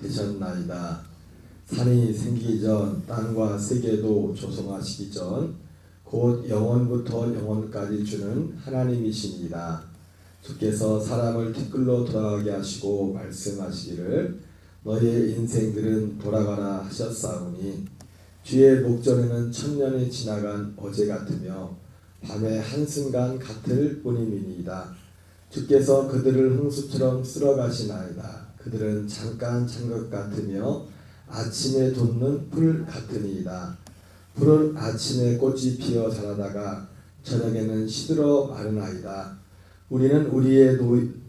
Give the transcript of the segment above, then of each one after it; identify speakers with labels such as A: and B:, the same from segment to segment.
A: 되셨나이다. 산이 생기기 전 땅과 세계도 조성하시기 전 곧 영원부터 영원까지 주는 하나님이십니다. 주께서 사람을 티끌로 돌아가게 하시고 말씀하시기를 너희의 인생들은 돌아가라 하셨사오니 주의 목전에는 천년이 지나간 어제 같으며 밤의 한순간 같을 뿐임이니이다. 주께서 그들을 홍수처럼 쓸어가시나이다. 그들은 잠깐 찬 것 같으며 아침에 돋는 풀 같으니이다. 풀은 아침에 꽃이 피어 자라다가 저녁에는 시들어 마르나이다. 우리는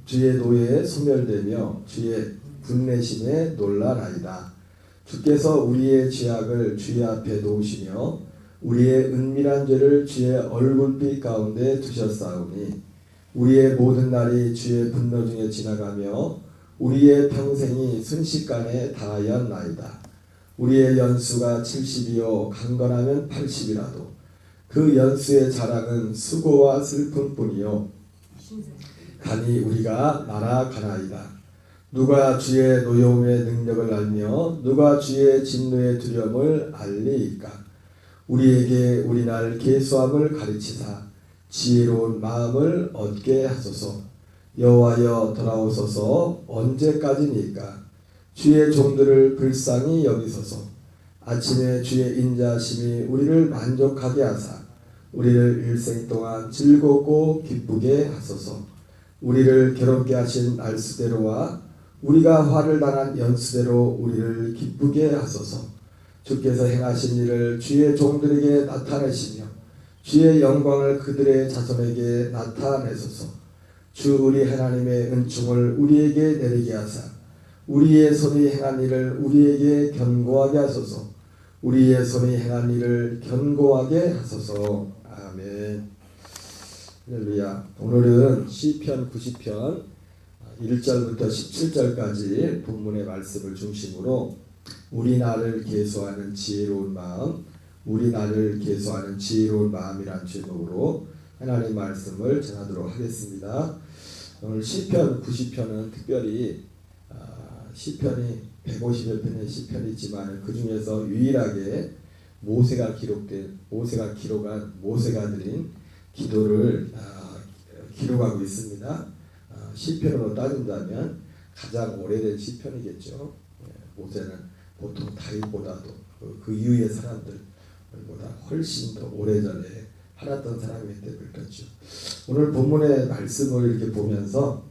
A: 주의 노예에 소멸되며 주의 분내심에 놀라나이다. 주께서 우리의 죄악을 주의 앞에 놓으시며 우리의 은밀한 죄를 주의 얼굴빛 가운데 두셨사오니 우리의 모든 날이 주의 분노 중에 지나가며 우리의 평생이 순식간에 다하였나이다. 우리의 연수가 70이요 강건하면 80이라도 그 연수의 자랑은 수고와 슬픔뿐이요 간이 우리가 날아가나이다. 누가 주의 노여움의 능력을 알며 누가 주의 진노의 두려움을 알리이까. 우리에게 우리날 계수함을 가르치사 지혜로운 마음을 얻게 하소서. 여호와여 돌아오소서. 언제까지니까. 주의 종들을 불쌍히 여기소서. 아침에 주의 인자심이 우리를 만족하게 하사 우리를 일생 동안 즐겁고 기쁘게 하소서. 우리를 괴롭게 하신 날수대로와 우리가 화를 당한 연수대로 우리를 기쁘게 하소서. 주께서 행하신 일을 주의 종들에게 나타내시며 주의 영광을 그들의 자손에게 나타내소서. 주 우리 하나님의 은총을 우리에게 내리게 하사 우리의 손이 행한 일을 우리에게 견고하게 하소서. 우리의 손이 행한 일을 견고하게 하소서. 아멘. 할렐루야. 오늘은 시편 90편 1절부터 17절까지 본문의 말씀을 중심으로 우리 나를 계수하는 지혜로운 마음, 우리 나를 계수하는 지혜로운 마음이란 제목으로 하나님 말씀을 전하도록 하겠습니다. 오늘 시편 90편은 특별히 시편이 150여 편의 시편이 있지만 그 중에서 유일하게 모세가 기록한 모세가 드린 기도를 기록하고 있습니다. 시편으로 따진다면 가장 오래된 시편이겠죠. 모세는 보통 다윗보다도 그 이후의 사람들보다 훨씬 더 오래전에 살았던 사람이기 때문에 그렇죠. 오늘 본문의 말씀을 이렇게 보면서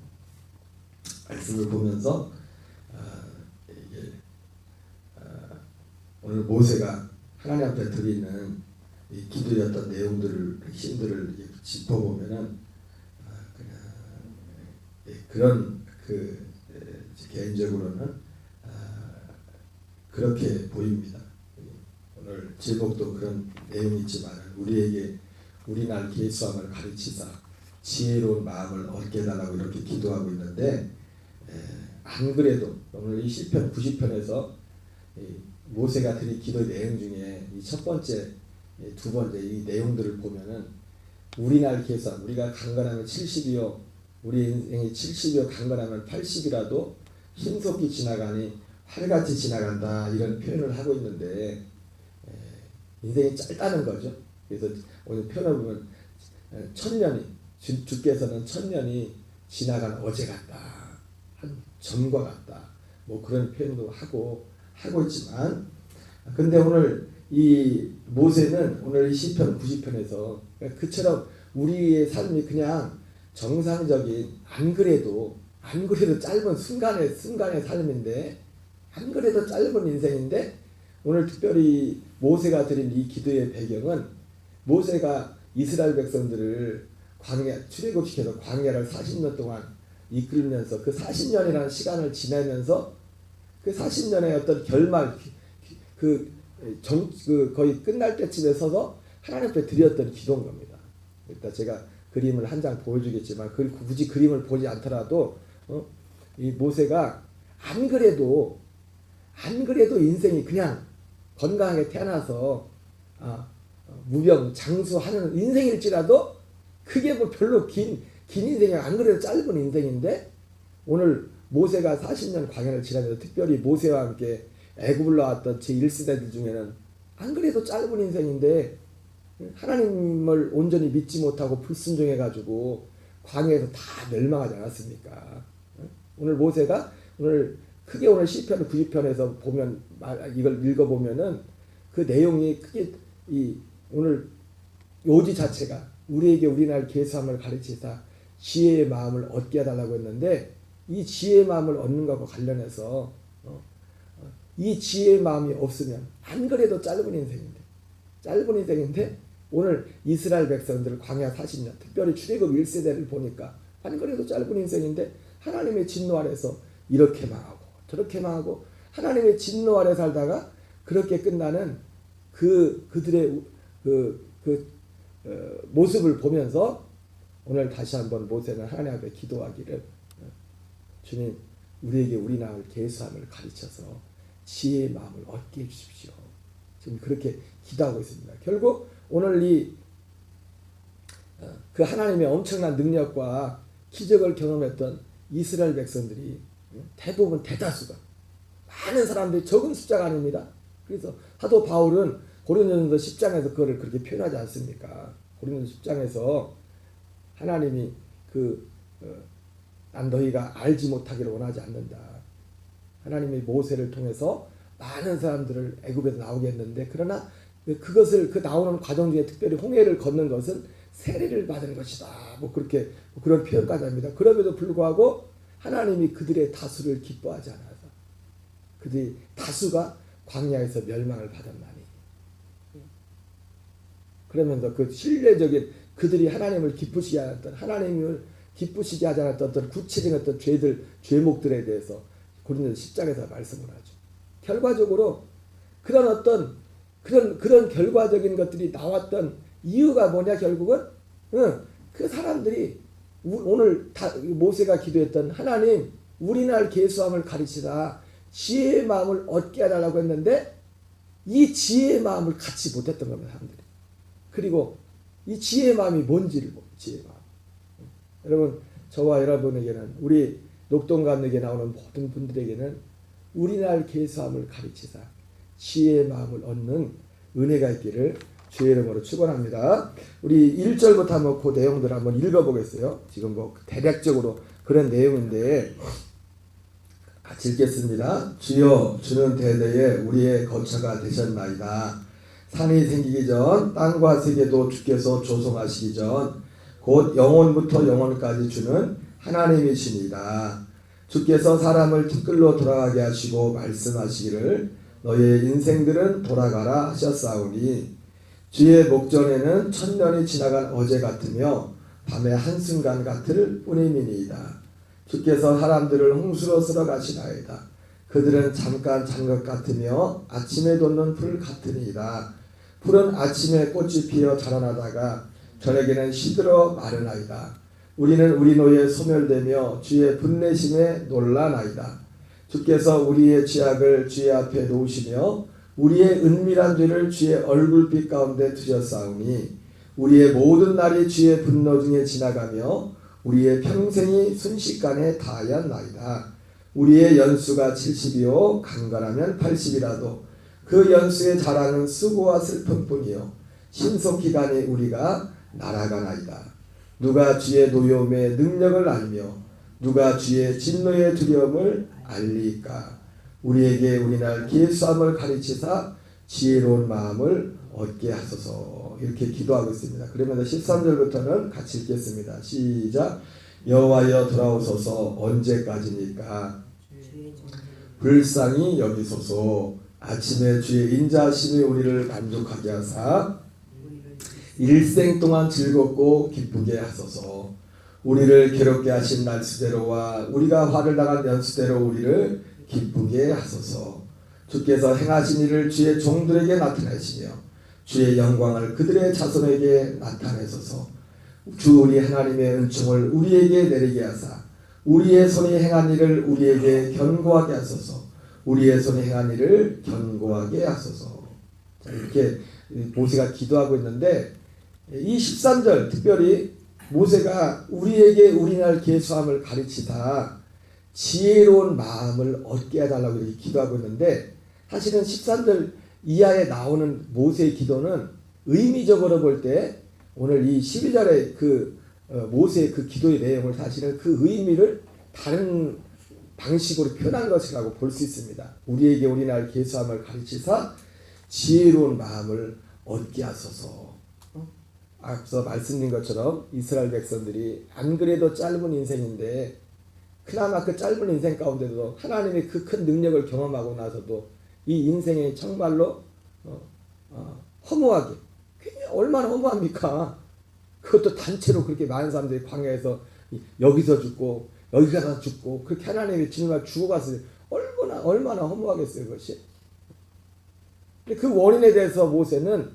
A: 오늘 모세가 하나님 앞에 드리는 이 기도의 어떤 내용들을 힘들을 짚어보면은 그런 개인적으로는 그렇게 보입니다. 오늘 제목도 그런 내용이 있지만 우리에게 우리 날 계수함을 가르치사 지혜로운 마음을 얻게 해달라고 이렇게 기도하고 있는데 안 그래도 오늘 이 시편 90편에서 모세가 드린 기도의 내용 중에 이 첫 번째, 두 번째 이 내용들을 보면은 우리 날 계산, 우리가 강건하면 70이요, 우리 인생이 70이요 강건하면 80이라도 신속히 지나가니 활같이 지나간다 이런 표현을 하고 있는데 인생이 짧다는 거죠. 그래서 오늘 표현을 보면 천년이 주께서는 천년이 지나간 어제 같다, 한 전과 같다, 뭐 그런 표현도 하고 있지만 근데 오늘 이 모세는 오늘 이 시편 90편에서 그처럼 우리의 삶이 그냥 정상적인 안 그래도 짧은 순간의 삶인데 안 그래도 짧은 인생인데 오늘 특별히 모세가 드린 이 기도의 배경은 모세가 이스라엘 백성들을 출애굽시켜서 광야를 40년 동안 이끌면서 그 40년이라는 시간을 지나면서 그 40년의 어떤 결말, 거의 끝날 때쯤에 서서 하나님 앞에 드렸던 기도인 겁니다. 일단 제가 그림을 한 장 보여주겠지만 굳이 그림을 보지 않더라도 이 모세가 안 그래도 인생이 그냥 건강하게 태어나서 무병장수하는 인생일지라도 그게 뭐 별로 긴 인생이 안 그래도 짧은 인생인데 오늘 모세가 40년 광야를 지나면서 특별히 모세와 함께 애굽을 나왔던 제1세대들 중에는 안 그래도 짧은 인생인데 하나님을 온전히 믿지 못하고 불순종해가지고 광야에서 다 멸망하지 않았습니까? 오늘 모세가 오늘 크게 오늘 시편 90편에서 보면 이걸 읽어보면은 그 내용이 크게 이 오늘 요지 자체가 우리에게 우리날 계수함을 가르치사 지혜의 마음을 얻게 해달라고 했는데 이 지혜의 마음을 얻는 것과 관련해서 이 지혜의 마음이 없으면 안 그래도 짧은 인생인데 오늘 이스라엘 백성들 광야 40년 특별히 출애굽 1세대를 보니까 안 그래도 짧은 인생인데 하나님의 진노 아래서 이렇게 망하고 저렇게 망하고 하나님의 진노 아래 살다가 그렇게 끝나는 그들의 모습을 보면서 오늘 다시 한번 모세는 하나님 앞에 기도하기를 주님 우리에게 우리 나을 계수함을 가르쳐서 지혜의 마음을 얻게 해주십시오. 지금 그렇게 기도하고 있습니다. 결국 오늘 그 하나님의 엄청난 능력과 기적을 경험했던 이스라엘 백성들이 대부분 대다수가 많은 사람들이 적은 숫자가 아닙니다. 그래서 사도 바울은 고린도전서 10장에서 그거를 그렇게 표현하지 않습니까? 고린도전서 10장에서 하나님이 난 너희가 알지 못하기를 원하지 않는다. 하나님이 모세를 통해서 많은 사람들을 애굽에서 나오게 했는데 그러나 그것을 나오는 과정 중에 특별히 홍해를 걷는 것은 세례를 받은 것이다. 그렇게 그런 표현까지 합니다. 그럼에도 불구하고 하나님이 그들의 다수를 기뻐하지 않아서 그들이 다수가 광야에서 멸망을 받았나니. 그러면서 그 신뢰적인 그들이 하나님을 기쁘시게 않았던 하나님을 기쁘시게 하지 않았던 어떤 구체적인 어떤 죄목들에 대해서 고린도서 10장에서 말씀을 하죠. 결과적으로 그런 결과적인 것들이 나왔던 이유가 뭐냐 결국은 그 사람들이 오늘 모세가 기도했던 하나님 우리날 계수함을 가르치다 지혜의 마음을 얻게 해달라고 했는데 이 지혜의 마음을 갖지 못했던 겁니다. 사람들이. 그리고 이 지혜의 마음이 뭔지를 지혜의 마음. 여러분 저와 여러분에게는 우리 녹동감에게 나오는 모든 분들에게는 우리날 계수함을 가르치사 지혜의 마음을 얻는 은혜가 있기를 주의 이름으로 축원합니다. 우리 1절부터 한번 그 내용들을 한번 읽어보겠어요. 지금 대략적으로 그런 내용인데 같이 읽겠습니다. 주여 주는 대대에 우리의 거처가 되셨나이다. 산이 생기기 전 땅과 세계도 주께서 조성하시기 전 곧 영원부터 영원까지 주는 하나님이십니다. 주께서 사람을 티끌로 돌아가게 하시고 말씀하시기를 너희의 인생들은 돌아가라 하셨사오니 주의 목전에는 천년이 지나간 어제 같으며 밤의 한순간 같을 뿐임이니이다. 주께서 사람들을 홍수로 쓸어 가시나이다. 그들은 잠깐 잔 것 같으며 아침에 돋는 풀 같으니이다. 풀은 아침에 꽃이 피어 자라나다가 저녁에는 시들어 마르나이다. 우리는 우리 노에 소멸되며 주의 분내심에 놀라나이다. 주께서 우리의 죄악을 주의 앞에 놓으시며 우리의 은밀한 죄를 주의 얼굴빛 가운데 두셨사오니 우리의 모든 날이 주의 분노 중에 지나가며 우리의 평생이 순식간에 다하였나이다. 우리의 연수가 70이요 강건하면 80이라도 그 연수의 자랑은 수고와 슬픔뿐이요 신속기간에 우리가 날아가나이다. 누가 주의 노여움의 능력을 알며 누가 주의 진노의 두려움을 알리까. 우리에게 우리날 계수함을 가르치사 지혜로운 마음을 얻게 하소서. 이렇게 기도하고 있습니다. 그러면 13절부터는 같이 읽겠습니다. 시작. 여호와여 돌아오소서. 언제까지니까 불쌍히 여기소서. 아침에 주의 인자하심이 우리를 만족하게 하사 일생 동안 즐겁고 기쁘게 하소서. 우리를 괴롭게 하신 날수대로와 우리가 화를 당한 연수대로 우리를 기쁘게 하소서. 주께서 행하신 일을 주의 종들에게 나타내시며 주의 영광을 그들의 자손에게 나타내소서. 주 우리 하나님의 은총을 우리에게 내리게 하사 우리의 손이 행한 일을 우리에게 견고하게 하소서. 우리의 손이 행한 일을 견고하게 하소서. 자, 이렇게 모세가 기도하고 있는데 이 13절 특별히 모세가 우리에게 우리날 계수함을 가르치다 지혜로운 마음을 얻게 해달라고 이렇게 기도하고 있는데, 사실은 13절 이하에 나오는 모세의 기도는 의미적으로 볼 때 오늘 이 12절의 그 모세의 그 기도의 내용을 사실은 그 의미를 다른 방식으로 표현한 것이라고 볼 수 있습니다. 우리에게 우리날 계수함을 가르치사 지혜로운 마음을 얻게 하소서. 앞서 말씀드린 것처럼 이스라엘 백성들이 안 그래도 짧은 인생인데, 그나마 그 짧은 인생 가운데도 하나님의 그 큰 능력을 경험하고 나서도 이 인생이 정말로 허무하게, 얼마나 허무합니까? 그것도 단체로 그렇게 많은 사람들이 광야에서 여기서 죽고 여기 가서 죽고, 그렇게 하나님의 정말 죽어갔을 때 얼마나 허무하겠어요, 그것이. 근데 그 원인에 대해서 모세는,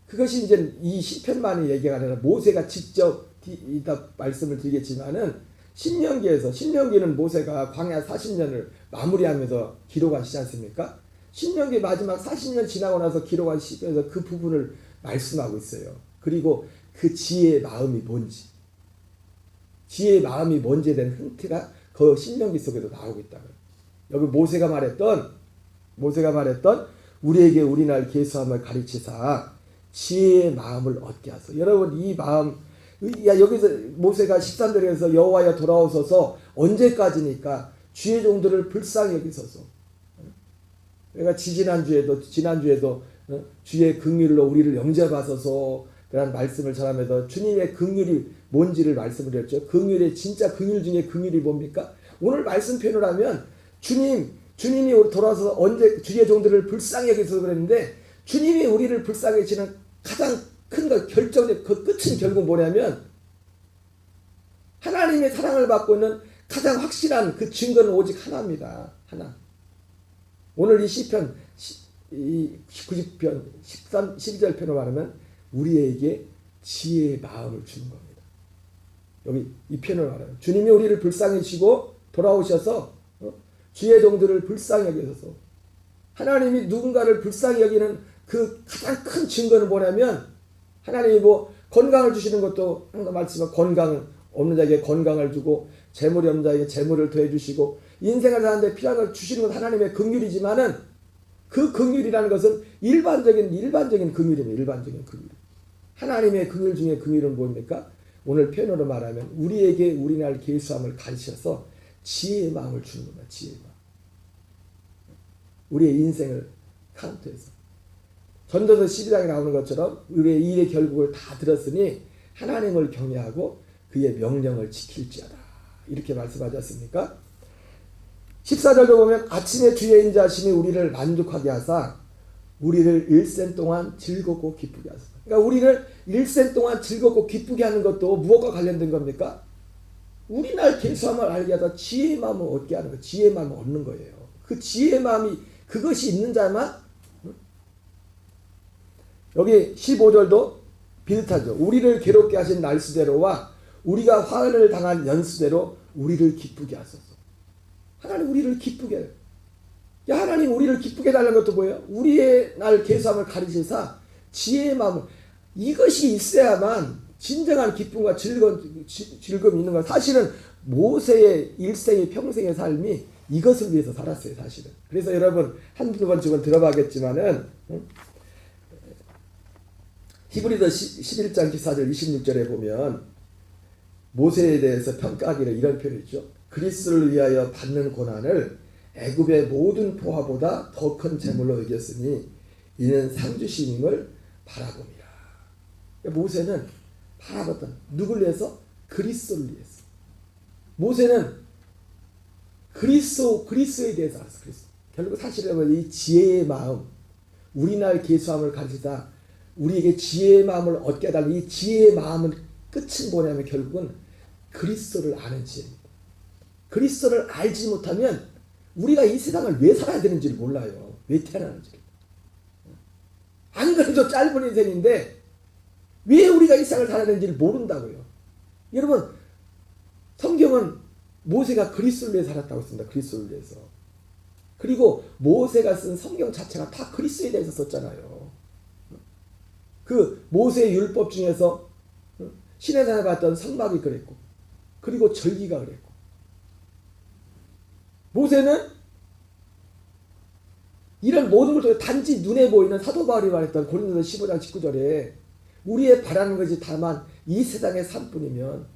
A: 그것이 이제 이 시편만이 얘기가 아니라 모세가 직접 이따 말씀을 드리겠지만은, 신명기는 모세가 광야 40년을 마무리하면서 기록하시지 않습니까? 신명기 마지막 40년 지나고 나서 기록한 시편에서 그 부분을 말씀하고 있어요. 그리고 그 지혜의 마음이 뭔지, 지혜의 마음이 뭔지에 대한 힌트가 그 신명기 속에도 나오고 있다고요. 여기 모세가 말했던 우리에게 우리날 계수함을 가르치사 지혜의 마음을 얻게 하소서. 여러분, 이 마음, 여기서 모세가 13절에서 여호와여 돌아오소서, 언제까지니까 주의 종들을 불쌍히 여기소서. 그러니까 지난주에도 주의 긍휼로 우리를 영접하소서 그런 말씀을 전하면서 주님의 긍휼이 뭔지를 말씀을 드렸죠. 긍휼의 진짜 긍휼 중에 긍휼이 뭡니까? 오늘 말씀 표현을 하면 주님이 돌아와서 언제 주의 종들을 불쌍히 여기소서 그랬는데, 주님이 우리를 불쌍히 여기시는 가장 큰 것, 결정적 그 끝은 결국 뭐냐면, 하나님의 사랑을 받고 있는 가장 확실한 그 증거는 오직 하나입니다. 하나. 오늘 이 시편 90편 12절 편으로 말하면 우리에게 지혜의 마음을 주는 겁니다. 여기 이 편을 말하면 주님이 우리를 불쌍히 여기시고 돌아오셔서 주의 종들을 불쌍히 여기셔서, 하나님이 누군가를 불쌍히 여기는 그 가장 큰 증거는 뭐냐면, 하나님이 뭐 건강을 주시는 것도 항상 말씀하면 건강 없는 자에게 건강을 주고 재물이 없는 자에게 재물을 더해 주시고, 인생을 사는데 필요한 걸 주시는 건 하나님의 긍휼이지만은, 그 긍휼이라는 것은 일반적인 긍휼입니다. 일반적인 긍휼. 하나님의 긍휼 중에 긍휼은 뭡니까? 오늘 표현으로 말하면 우리에게 우리날 계수함을 가르쳐서 지혜의 마음을 주는 겁니다. 지혜의 마음. 우리의 인생을 카운트해서. 전도서 12장에 나오는 것처럼 우리의 일의 결국을 다 들었으니 하나님을 경외하고 그의 명령을 지킬지어다. 이렇게 말씀하지 않습니까? 14절도 보면 아침에 주의 인자하심이 우리를 만족하게 하사 우리를 일생 동안 즐겁고 기쁘게 하소서. 그러니까 우리를 일생 동안 즐겁고 기쁘게 하는 것도 무엇과 관련된 겁니까? 우리날 계수함을 알게 하사 지혜의 마음을 얻게 하는 거, 지혜의 마음을 얻는 거예요. 그 지혜의 마음이, 그것이 있는 자만. 여기 15절도 비슷하죠. 우리를 괴롭게 하신 날수대로와 우리가 화를 당한 연수대로 우리를 기쁘게 하소서. 하나님 우리를 기쁘게 해요. 하나님 우리를 기쁘게 해달라는 것도 뭐예요? 우리의 날 계수함을 가르치사 지혜의 마음을, 이것이 있어야만 진정한 기쁨과 즐거움이 있는 거예요. 사실은 모세의 일생의 평생의 삶이 이것을 위해서 살았어요, 사실은. 그래서 여러분 한두 번쯤은 들어봐야겠지만은, 히브리서 11장 14절 26절에 보면 모세에 대해서 평가하기를 이런 표현이 있죠. 그리스도를 위하여 받는 고난을 애굽의 모든 포화보다 더 큰 재물로 여겼으니 이는 상 주심을 바라봅니다. 모세는 바라봤던, 누굴 위해서? 그리스도를 위해서. 모세는 그리스도에 대해서 알았어. 결국 사실은 이 지혜의 마음, 우리날 계수함을 가르치다 우리에게 지혜의 마음을 얻게 해달라는 이 지혜의 마음은 끝은 뭐냐면 결국은 그리스도를 아는 지혜입니다. 그리스도를 알지 못하면 우리가 이 세상을 왜 살아야 되는지를 몰라요. 왜 태어나는지를. 안 그래도 짧은 인생인데 왜 우리가 이 세상을 살아야 되는지를 모른다고요. 여러분, 성경은 모세가 그리스도를 위해 살았다고 했습니다. 그리스도를 위해서. 그리고 모세가 쓴 성경 자체가 다 그리스도에 대해서 썼잖아요. 그 모세의 율법 중에서 시내산에 봤던 성막이 그랬고, 그리고 절기가 그랬고,
B: 모세는 이런 모든 걸 통해 단지 눈에 보이는 사도 바울이 말했던 고린도서 15장 19절에 우리의 바라는 것이 다만 이 세상의 삶뿐이면,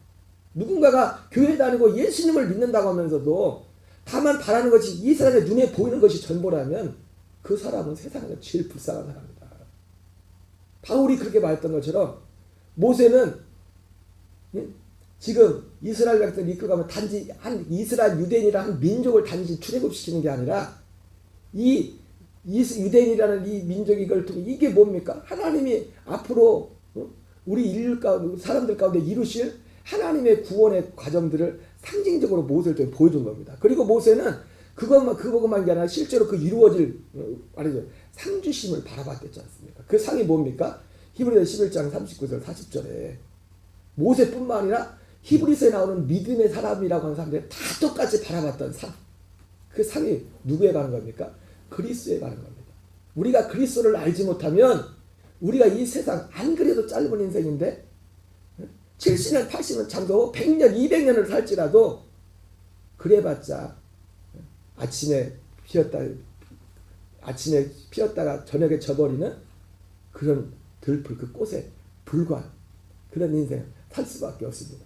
B: 누군가가 교회 다니고 예수님을 믿는다고 하면서도 다만 바라는 것이 이 세상의 눈에 보이는 것이 전부라면 그 사람은 세상에서 제일 불쌍한 사람이다. 바울이 그렇게 말했던 것처럼 모세는 지금 이스라엘 백성을 이끌어가면 단지 한 이스라엘 유대인이라는 한 민족을 단지 출애굽시키는 게 아니라 이 유대인이라는 이 민족이 이걸 통해 이게 뭡니까? 하나님이 앞으로 우리 인류 가운데 사람들 가운데 이루실 하나님의 구원의 과정들을 상징적으로 모세를 통해 보여준 겁니다. 그리고 모세는 그것만 게 아니라 실제로 그 이루어질 말이죠, 상주심을 바라봤댔지 않습니까? 그 상이 뭡니까? 히브리서 11장 39절 40절에 모세뿐만 아니라 히브리서에 나오는 믿음의 사람이라고 하는 사람들이 다 똑같이 바라봤던 상. 그 상이 누구에 가는 겁니까? 그리스도에 가는 겁니다. 우리가 그리스도를 알지 못하면 우리가 이 세상 안 그래도 짧은 인생인데 70년 80년 참도 100년 200년을 살지라도 그래봤자 아침에 피었다가 저녁에 져버리는 그런 들풀, 그 꽃에 불과한 그런 인생 살 수밖에 없습니다.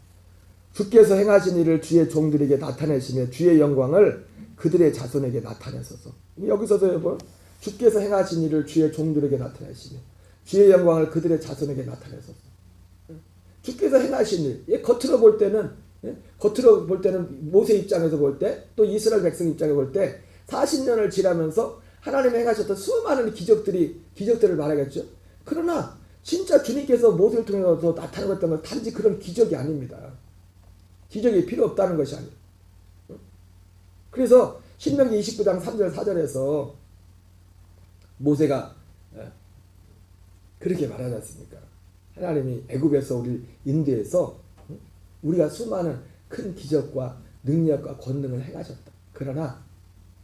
B: 주께서 행하신 일을 주의 종들에게 나타내시며 주의 영광을 그들의 자손에게 나타내소서. 여기서도 여러분, 주께서 행하신 일을 주의 종들에게 나타내시며 주의 영광을 그들의 자손에게 나타내소서. 주께서 행하신 일, 겉으로 볼 때는 모세 입장에서 볼 때, 또 이스라엘 백성 입장에 볼 때 40년을 지나면서 하나님이 행하셨던 수많은 기적들을 말하겠죠. 그러나 진짜 주님께서 모세를 통해서 나타나셨던 건 단지 그런 기적이 아닙니다. 기적이 필요 없다는 것이 아니에요. 그래서 신명기 29장 3절 4절에서 모세가 그렇게 말하지 않습니까? 하나님이 애굽에서 우리 인도해서 우리가 수많은 큰 기적과 능력과 권능을 행하셨다. 그러나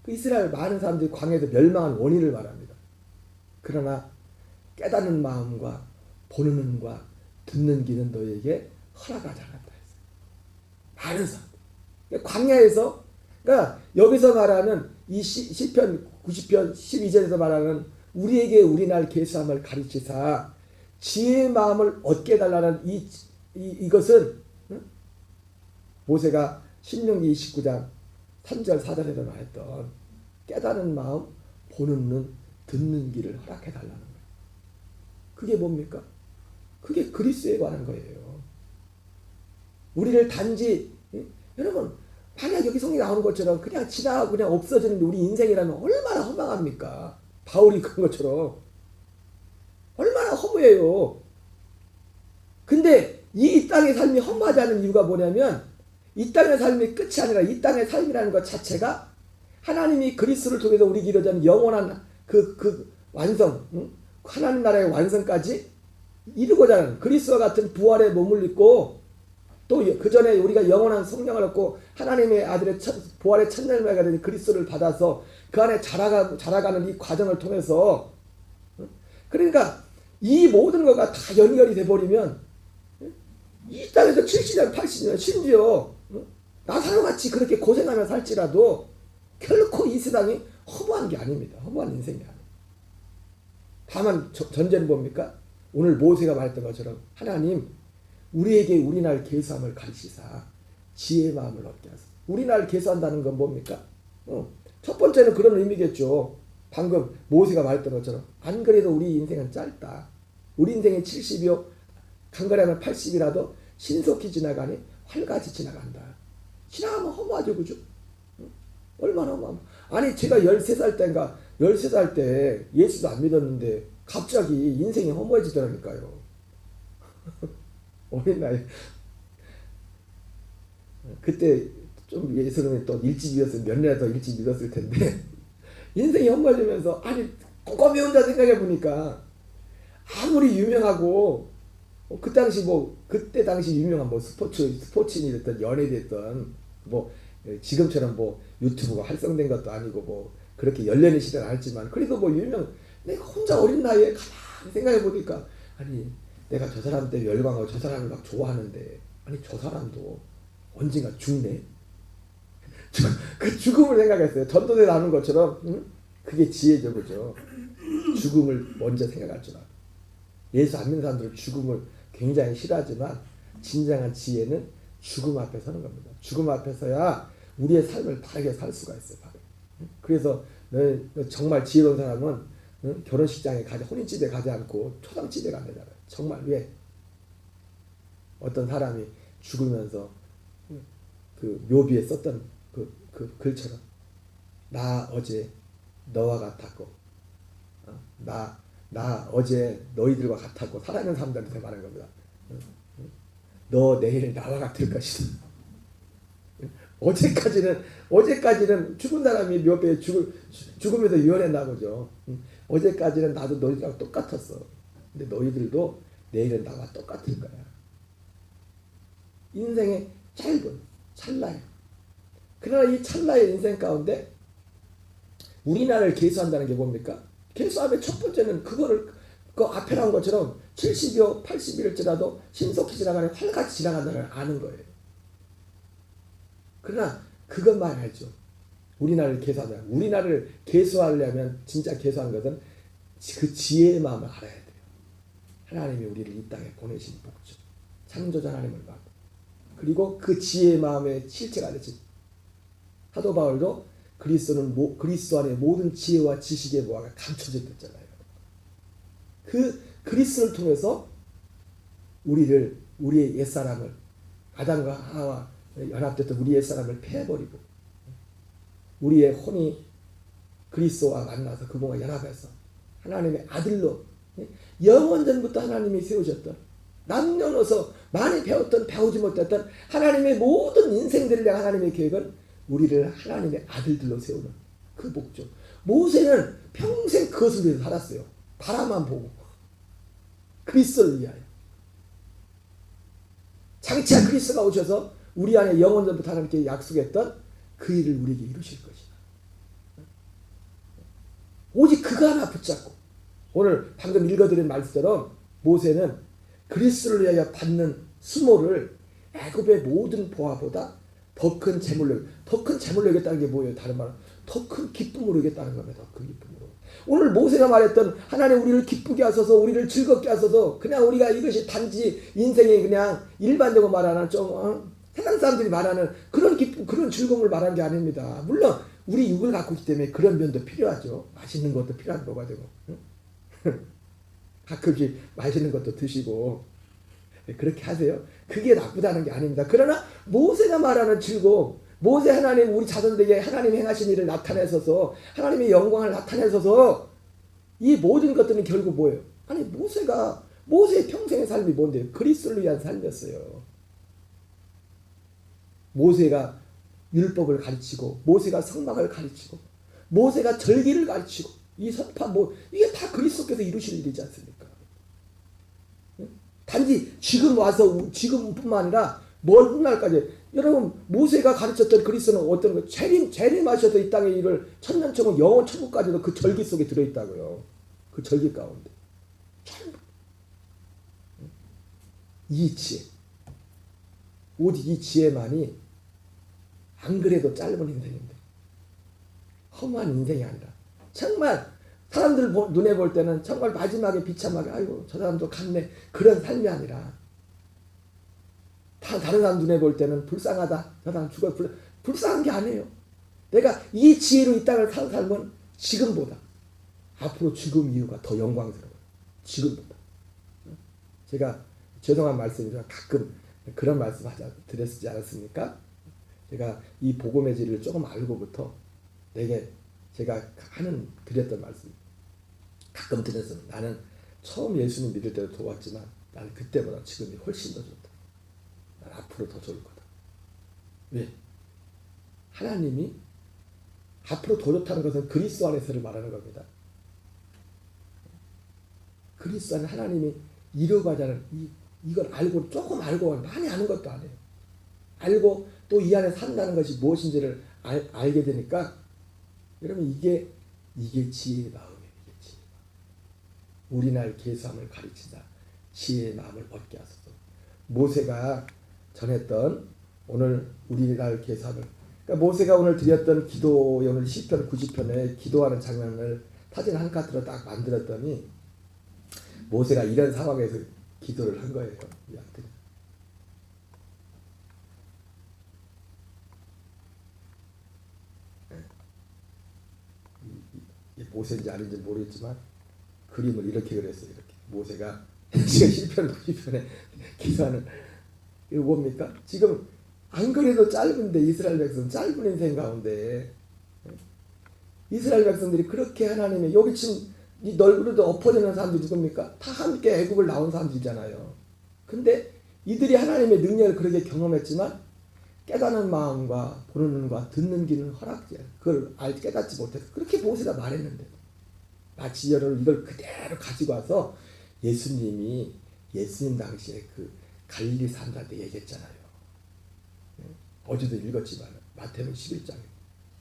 B: 그 이스라엘 많은 사람들이 광야에서 멸망한 원인을 말합니다. 그러나 깨닫는 마음과 보는 눈과 듣는 귀는 너에게 허락하지 않았다 했어요. 많은 사람들. 광야에서, 그러니까 여기서 말하는 이 시편 90편 12절에서 말하는 우리에게 우리날 계수함을 가르치사 지혜의 마음을 얻게 달라는 이것은 모세가 신명기 29장 3절 4절에서 말했던 깨닫는 마음, 보는 눈, 듣는 귀를 허락해 달라는 거예요. 그게 뭡니까? 그게 그리스도에 관한 거예요. 우리를 단지, 여러분, 만약 여기 성경에 나오는 것처럼 그냥 지나가고 그냥 없어지는 우리 인생이라면 얼마나 허망합니까? 바울이 그런 것처럼 얼마나 허무해요. 근데 이 땅의 삶이 허무하지 않은 이유가 뭐냐면 이 땅의 삶이 끝이 아니라 이 땅의 삶이라는 것 자체가 하나님이 그리스도를 통해서 우리에게 이루어진 영원한 그 완성, 하나님 나라의 완성까지 이루고자 하는 그리스도와 같은 부활의 몸을 입고 또 그 전에 우리가 영원한 성령을 얻고 하나님의 아들의 부활의 첫 열매가 된 그리스도를 받아서 그 안에 자라가는 이 과정을 통해서, 그러니까 이 모든 것과 다 연결이 돼버리면 이 땅에서 70년 80년 심지어 나사로 같이 그렇게 고생하며 살지라도 결코 이 세상이 허무한 게 아닙니다. 허무한 인생이 아닙니다. 다만 전제는 뭡니까? 오늘 모세가 말했던 것처럼 하나님 우리에게 우리날 계수함을 가르치사 지혜의 마음을 얻게 하소서. 우리날 계수한다는 건 뭡니까? 첫 번째는 그런 의미겠죠. 방금 모세가 말했던 것처럼 안 그래도 우리 인생은 짧다. 우리 인생이 70이요 간간하면 80이라도 신속히 지나가니 활같이 지나간다. 지나가면 허무하죠, 그죠? 얼마나 허무하면. 아니 제가 13살 때인가 13살 때 예수도 안 믿었는데 갑자기 인생이 허무해지더라니까요. 어린 나이. 그때 좀 예수는 또 일찍 믿었으면 몇 년이나 더 일찍 믿었을 텐데 인생이 허무해지면서 아니 꼼꼼히 혼자 생각해 보니까 아무리 유명하고 그때 당시 유명한 뭐 스포츠인이 됐던 연예이 됐던 뭐 지금처럼 뭐 유튜브가 활성된 것도 아니고 뭐 그렇게 열렬히 시대는 아니지만 그래도 뭐 내가 혼자 어린 나이에 가만히 생각해 보니까 아니 내가 저 사람 때문에 열광하고 저 사람을 막 좋아하는데 아니 저 사람도 언젠가 죽네. 그 죽음을 생각했어요. 전도대 나눈 것처럼. 응? 그게 지혜죠, 그죠? 죽음을 먼저 생각할 줄 알아. 예수 안 믿는 사람들은 죽음을 굉장히 싫어하지만 진정한 지혜는 죽음 앞에 서는 겁니다. 죽음 앞에 서야 우리의 삶을 바르게 살 수가 있어요. 바르게. 그래서 너 정말 지혜로운 사람은 결혼식장에 가지, 혼인집에 가지 않고 초상집에 간다잖아요. 정말 왜? 어떤 사람이 죽으면서 그 묘비에 썼던 그 글처럼 나 어제 너와 같았고 나 어제 너희들과 같았고 살아있는 사람들한테 말하는 겁니다. 너 내일 나와 같을 것이다. 어제까지는 죽은 사람이 묘비에 죽으면서 유언했나 보죠. 어제까지는 나도 너희들하고 똑같았어. 근데 너희들도 내일은 나와 똑같을 거야. 인생의 짧은 찰나예요. 그러나 이 찰나의 인생 가운데 우리나라를 계수한다는 게 뭡니까? 계수하면 첫 번째는 그거를 그 앞에 나온 것처럼 70여 80일일지라도 신속히 지나가는 활같이 지나간다는 걸 아는 거예요. 그러나 그것만 알죠. 우리나라를 계수하면 우리나라를 계수하려면 진짜 계수하는 것은 그 지혜의 마음을 알아야 돼요. 하나님이 우리를 이 땅에 보내신 목적, 창조자 하나님을 받고 그리고 그 지혜의 마음의 실체가 되지. 사도 바울도 그리스도 안에 모든 지혜와 지식의 보화가 감춰져 있잖아요. 그 그리스도를 통해서 우리의 옛사람을 아담과 하와 연합됐던 우리의 옛사람을 패버리고 우리의 혼이 그리스도와 만나서 그분과 연합해서 하나님의 아들로 영원전부터 하나님이 세우셨던 남녀노소 많이 배웠던 배우지 못했던 하나님의 모든 인생들을 향한 하나님의 계획은 우리를 하나님의 아들들로 세우는 그 목적. 모세는 평생 그것을 위해서 살았어요. 바라만 보고 그리스도를 위하여. 장차 그리스도가 오셔서 우리 안에 영원전부터 하나님께 약속했던 그 일을 우리에게 이루실 것이다. 오직 그가 하나 붙잡고 오늘 방금 읽어드린 말씀처럼 모세는 그리스도를 위하여 받는 수모를 애굽의 모든 보화보다 더 큰 재물로 여겼다는 게 뭐예요? 다른 말은 더 큰 기쁨으로 여겼다는 겁니다. 더 큰 기쁨으로. 오늘 모세가 말했던 하나님 우리를 기쁘게 하소서 우리를 즐겁게 하소서 그냥 우리가 이것이 단지 인생의 그냥 일반적으로 말하는 좀 세상 사람들이 말하는 그런 기쁨 그런 즐거움을 말하는 게 아닙니다. 물론 우리 육을 갖고 있기 때문에 그런 면도 필요하죠. 맛있는 것도 필요한 거가 되고 가끔씩 맛있는 것도 드시고 그렇게 하세요. 그게 나쁘다는 게 아닙니다. 그러나 모세가 말하는 즐거움 모세 하나님 우리 자손들에게 하나님 행하신 일을 나타내셔서 하나님의 영광을 나타내셔서 이 모든 것들은 결국 뭐예요? 아니 모세의 평생의 삶이 뭔데요? 그리스도를 위한 삶이었어요. 모세가 율법을 가르치고 모세가 성막을 가르치고 모세가 절기를 가르치고 이 선파 이게 다 그리스도께서 이루실 일이지 않습니까? 단지 지금 와서 지금뿐만 아니라 먼 훗날까지 여러분 모세가 가르쳤던 그리스도는 어떤 거 재림하셔서 이 땅의 일을 천년천국 영원 천국까지도 그 절기 속에 들어있다고요. 그 절기 가운데 이 지혜 오직 이 지혜만이 안 그래도 짧은 인생인데 험한 인생이 아니라 정말 사람들 눈에 볼 때는 정말 마지막에 비참하게 아이고 저 사람도 갔네 그런 삶이 아니라 다른 사람 눈에 볼 때는 불쌍하다 저 사람 죽어 불쌍한 게 아니에요. 내가 이 지혜로 이 땅을 사는 삶은 지금보다 앞으로 죽음 이유가 더 영광스러워요. 지금보다. 제가 죄송한 말씀이지만 가끔 그런 말씀 드렸지 않았습니까? 제가 이 복음의 진리를 조금 알고부터 제가 드렸던 말씀 가끔 드려서 나는 처음 예수님 믿을 때도 도왔지만 나는 그때보다 지금이 훨씬 더 좋다. 난 앞으로 더 좋을 거다. 왜? 하나님이 앞으로 더 좋다는 것은 그리스도 안에서를 말하는 겁니다. 그리스도 안에 하나님이 이루어가자는 이걸 알고 조금 알고 많이 아는 것도 아니에요. 알고 또 이 안에 산다는 것이 무엇인지를 알게 되니까 여러분 이게 지혜의 마음이에요. 이게 지혜의 마음. 우리날 계수함을 가르치자 지혜의 마음을 얻게 하소서. 모세가 전했던 오늘 우리날 계수함을 그러니까 그러니까 모세가 오늘 드렸던 기도, 오늘 시편 90편에 기도하는 장면을 사진 한 카트로 딱 만들었더니 모세가 이런 상황에서 기도를 한 거예요. 우리한테. 이게 모세인지 아닌지 모르겠지만 그림을 이렇게 그렸어요. 이렇게 모세가 시편 90편에 기도하는 이거 뭡니까? 지금 안 그래도 짧은데 이스라엘 백성 짧은 인생 가운데 이스라엘 백성들이 그렇게 하나님의 여기 지금 이 널브러져 엎어지는 사람들이 누굽니까? 다 함께 애굽을 나온 사람들이잖아요. 근데 이들이 하나님의 능력을 그렇게 경험했지만 깨닫는 마음과 보는 눈과 듣는 귀는 허락지 그걸 깨닫지 못해서 그렇게 모세가 말했는데 마치 여러분 이걸 그대로 가지고 와서 예수님 당시에 그 갈릴리 사람들한테 얘기했잖아요. 어제도 읽었지만 마태복음 11장에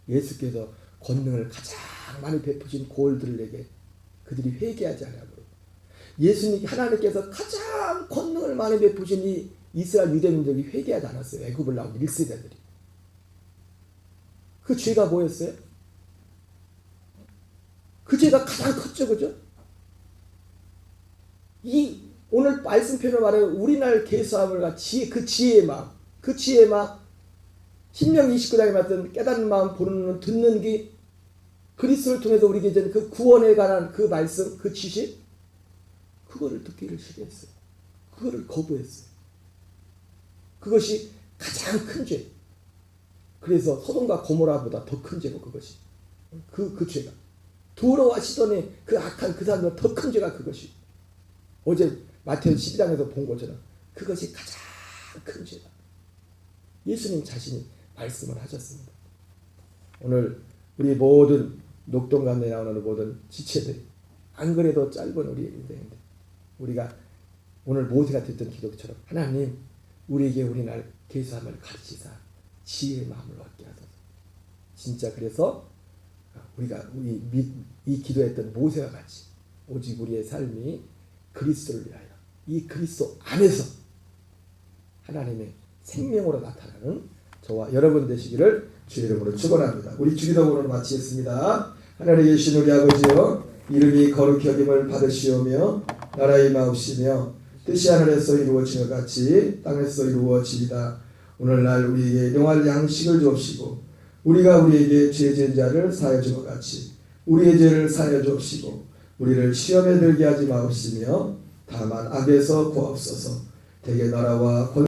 B: 예수께서 권능을 가장 많이 베푸신 고을들에게 그들이 회개하지 않냐고. 예수님 하나님께서 가장 권능을 많이 베푸신 이 이스라엘 유대민족이 회개하지 않았어요. 애굽을 나온 1세대들이. 그 죄가 뭐였어요? 그 죄가 가장 컸죠. 그죠? 이 오늘 말씀편을 말해 우리날 계수함을 그 지혜의 마음 신명기 29장에 말했던 깨닫는 마음 보는 눈 듣는 귀 그리스도를 통해서 우리에게 이제 그 구원에 관한 그 말씀 그 지식 그거를 듣기를 싫어했어요. 그거를 거부했어요. 그것이 가장 큰 죄. 그래서 소돔과 고모라보다 더 큰 죄고 그것이 그 죄가 도로와 시돈의 그 악한 그 사람보다 더 큰 죄가 그것이 어제 마태복음 12장에서 본 것처럼 그것이 가장 큰 죄다. 예수님 자신이 말씀을 하셨습니다. 오늘 우리 모든 녹동감에 나오는 모든 지체들이 안 그래도 짧은 우리의 인생인데 우리가 오늘 모세가 됐던 기도처럼 하나님 우리에게 우리날 계수함을 가르치사 지혜의 마음을 얻게 하소서. 진짜 그래서 우리가 이 기도했던 모세와 같이 오직 우리의 삶이 그리스도를 위하여 이 그리스도 안에서 하나님의 생명으로 나타나는 저와 여러분 되시기를 주의 이름으로 축원합니다. 우리 주기도문을 마치겠습니다. 하늘에 계신 우리 아버지여 이름이 거룩히 여김을 받으시오며 나라의 마옵시며 뜻이 하늘에서 이루어진 것 같이 땅에서 이루어지이다. 오늘날 우리에게 영할 양식을 주옵시고 우리가 우리에게 죄 지은 자를 사하여 준 것 같이 우리의 죄를 사하여 주옵시고 우리를 시험에 들게 하지 마옵시며 다만 악에서 구하옵소서. 대개 나라와